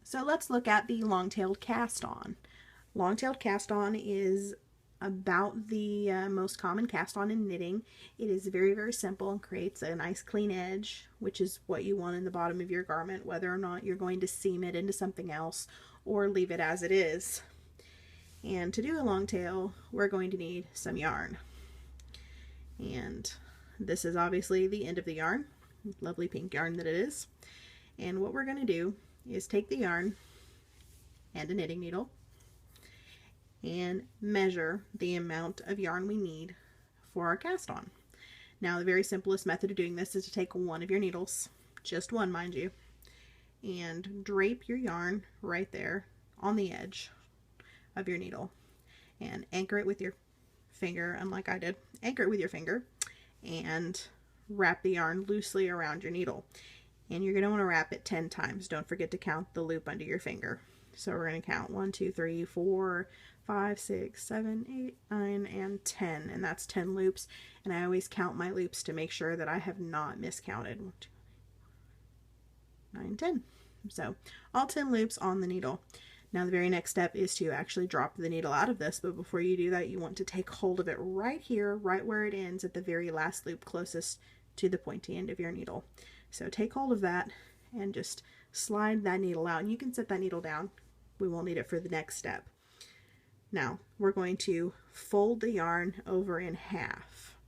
So let's look at the long-tailed cast-on. Long-tailed cast-on is about the most common cast-on in knitting. It is very, very simple and creates a nice clean edge, which is what you want in the bottom of your garment, whether or not you're going to seam it into something else or leave it as it is. And to do a long tail, we're going to need some yarn. And this is obviously the end of the yarn, lovely pink yarn that it is. And what we're going to do is take the yarn and a knitting needle and measure the amount of yarn we need for our cast on. Now the very simplest method of doing this is to take one of your needles, just one mind you, and drape your yarn right there on the edge of your needle and anchor it with your finger, unlike I did. Anchor it with your finger and wrap the yarn loosely around your needle. And you're going to want to wrap it 10 times. Don't forget to count the loop under your finger. So we're going to count 1, 2, 3, 4, 5, 6, 7, 8, 9, and 10. And that's 10 loops. And I always count my loops to make sure that I have not miscounted. 1, 2, 9, 10. So all 10 loops on the needle. Now the very next step is to actually drop the needle out of this, but before you do that you want to take hold of it right here, right where it ends at the very last loop closest to the pointy end of your needle. So take hold of that and just slide that needle out, and you can set that needle down. We won't need it for the next step. Now we're going to fold the yarn over in half.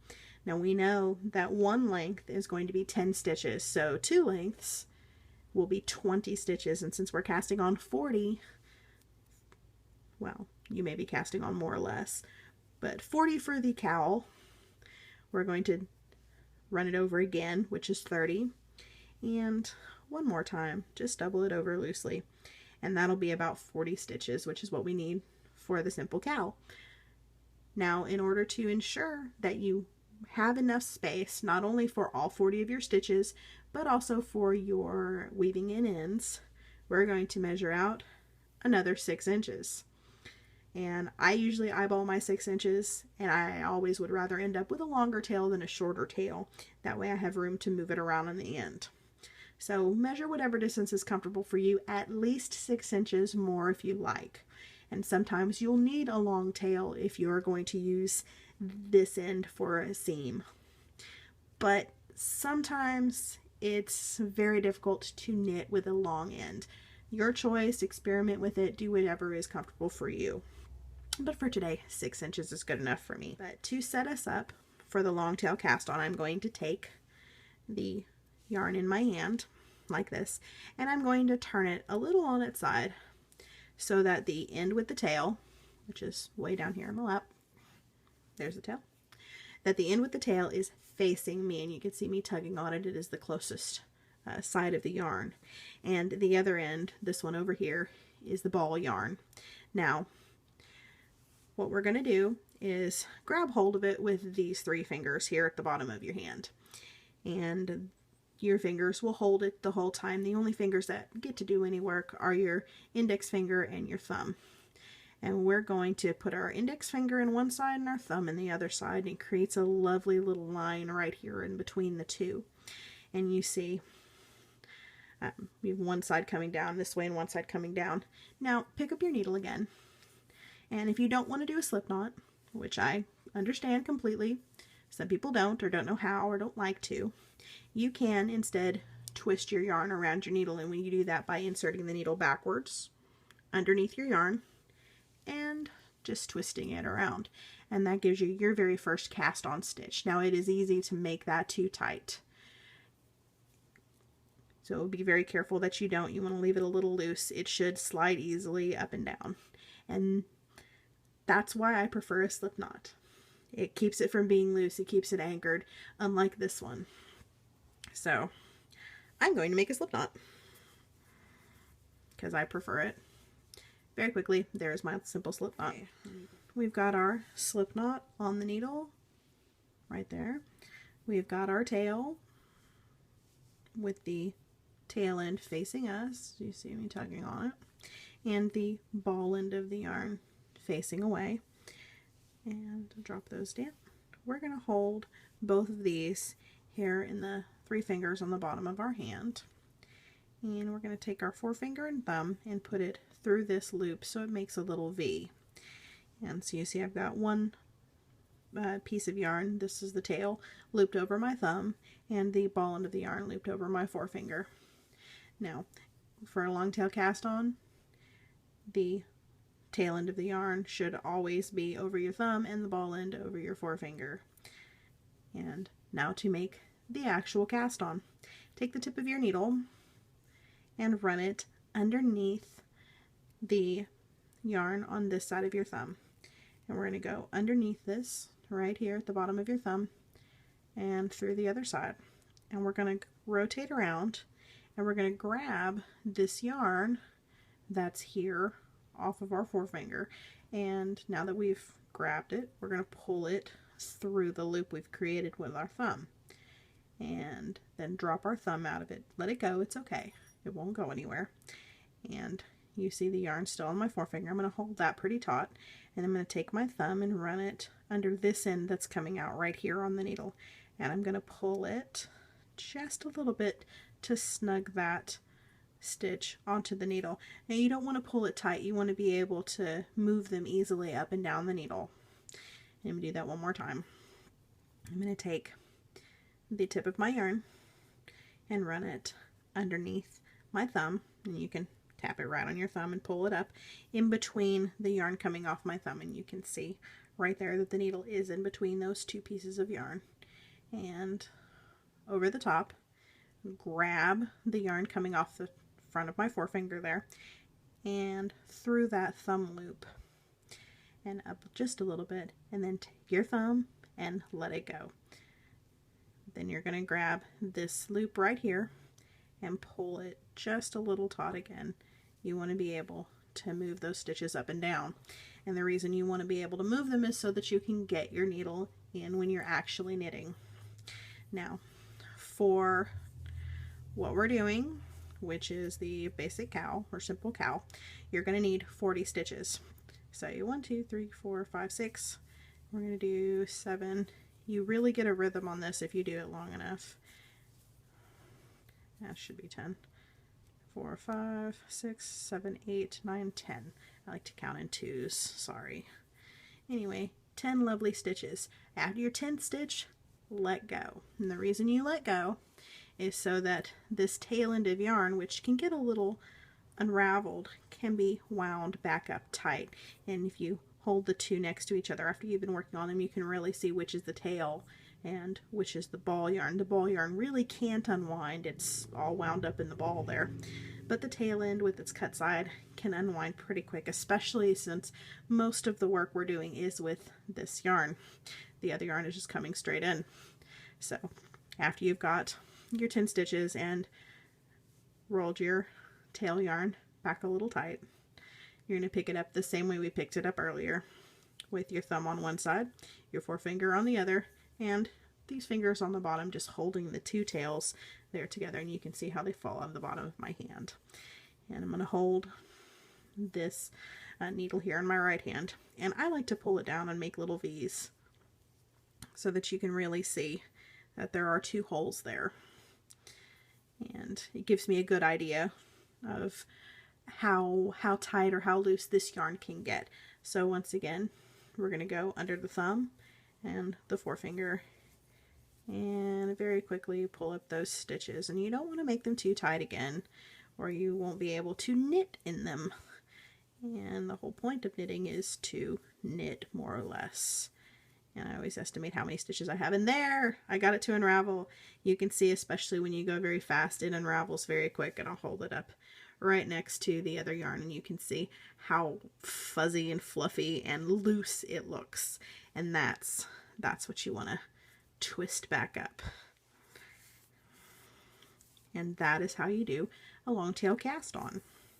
Now we know that one length is going to be 10 stitches, so 2 lengths will be 20 stitches, and since we're casting on 40, well, you may be casting on more or less, but 40 for the cowl. We're going to run it over again, which is 30, and one more time, just double it over loosely, and that'll be about 40 stitches, which is what we need for the simple cowl. Now, in order to ensure that you have enough space, not only for all 40 of your stitches, but also for your weaving in ends, we're going to measure out another 6 inches. And I usually eyeball my 6 inches, and I always would rather end up with a longer tail than a shorter tail. That way I have room to move it around on the end. So measure whatever distance is comfortable for you, at least 6 inches more if you like. And sometimes you'll need a long tail if you're going to use this end for a seam. But sometimes it's very difficult to knit with a long end. Your choice, experiment with it, do whatever is comfortable for you. But for today, 6 inches is good enough for me. But to set us up for the long tail cast on, I'm going to take the yarn in my hand like this, and I'm going to turn it a little on its side so that the end with the tail, which is way down here in my lap, there's the tail, that the end with the tail is facing me, and you can see me tugging on it. It is the closest side of the yarn, and the other end, this one over here, is the ball yarn. Now what we're going to do is grab hold of it with these 3 fingers here at the bottom of your hand, and your fingers will hold it the whole time. The only fingers that get to do any work are your index finger and your thumb. And we're going to put our index finger in one side and our thumb in the other side, and it creates a lovely little line right here in between the two. And you see we have one side coming down this way and one side coming down. Now pick up your needle again, and if you don't want to do a slip knot, which I understand completely, some people don't or don't know how or don't like to, you can instead twist your yarn around your needle, and when you do that by inserting the needle backwards underneath your yarn and just twisting it around, and that gives you your very first cast on stitch. Now it is easy to make that too tight, so be very careful that you don't. You want to leave it a little loose. It should slide easily up and down, and that's why I prefer a slip knot. It keeps it from being loose, it keeps it anchored, unlike this one. So I'm going to make a slip knot because I prefer it. Very quickly, there's my simple slip knot. Okay. We've got our slip knot on the needle right there. We've got our tail with the tail end facing us. You see me tugging on it. And the ball end of the yarn facing away. And drop those down. We're going to hold both of these here in the 3 fingers on the bottom of our hand, And we're going to take our forefinger and thumb and put it through this loop so it makes a little V. And so you see I've got one piece of yarn, this is the tail, looped over my thumb, and the ball end of the yarn looped over my forefinger. Now, for a long tail cast on, the tail end of the yarn should always be over your thumb and the ball end over your forefinger. And now to make the actual cast on. Take the tip of your needle and run it underneath the yarn on this side of your thumb. And we're going to go underneath this right here at the bottom of your thumb and through the other side. And we're going to rotate around and we're going to grab this yarn that's here off of our forefinger. And now that we've grabbed it, we're going to pull it through the loop we've created with our thumb. And then drop our thumb out of it. Let it go, it's okay. It won't go anywhere. And you see the yarn still on my forefinger. I'm going to hold that pretty taut, and I'm going to take my thumb and run it under this end that's coming out right here on the needle. And I'm going to pull it just a little bit to snug that stitch onto the needle. Now you don't want to pull it tight, you want to be able to move them easily up and down the needle. And I'm going to do that one more time. I'm going to take the tip of my yarn and run it underneath my thumb, and you can tap it right on your thumb and pull it up in between the yarn coming off my thumb, and you can see right there that the needle is in between those two pieces of yarn. And over the top, grab the yarn coming off the front of my forefinger there and through that thumb loop and up just a little bit, and then take your thumb and let it go. Then you're going to grab this loop right here and pull it just a little taut again. You want to be able to move those stitches up and down. And the reason you want to be able to move them is so that you can get your needle in when you're actually knitting. Now, for what we're doing, which is the basic cowl or simple cowl, you're going to need 40 stitches. So 1, 2, 3, 4, 5, 6. We're going to do 7. You really get a rhythm on this if you do it long enough. That should be 10. 4, 5, 6, 7, 8, 9, 10. I like to count in twos, sorry. Anyway, 10 lovely stitches. After your 10th stitch, let go. And the reason you let go is so that this tail end of yarn, which can get a little unraveled, can be wound back up tight. And if you hold the two next to each other after you've been working on them, you can really see which is the tail and which is the ball yarn. The ball yarn really can't unwind, it's all wound up in the ball there. But the tail end with its cut side can unwind pretty quick, especially since most of the work we're doing is with this yarn. The other yarn is just coming straight in. So after you've got your 10 stitches and rolled your tail yarn back a little tight, you're going to pick it up the same way we picked it up earlier, with your thumb on one side, your forefinger on the other, and these fingers on the bottom just holding the two tails there together, and you can see how they fall out of the bottom of my hand. And I'm going to hold this needle here in my right hand, and I like to pull it down and make little V's so that you can really see that there are two holes there. And it gives me a good idea of how tight or how loose this yarn can get. So once again, we're going to go under the thumb and the forefinger and very quickly pull up those stitches. And you don't want to make them too tight again, or you won't be able to knit in them. And the whole point of knitting is to knit more or less. And I always estimate how many stitches I have in there. I got it to unravel. You can see, especially when you go very fast, it unravels very quick. And I'll hold it up right next to the other yarn, and you can see how fuzzy and fluffy and loose it looks. And that's what you want to twist back up. And that is how you do a long tail cast on.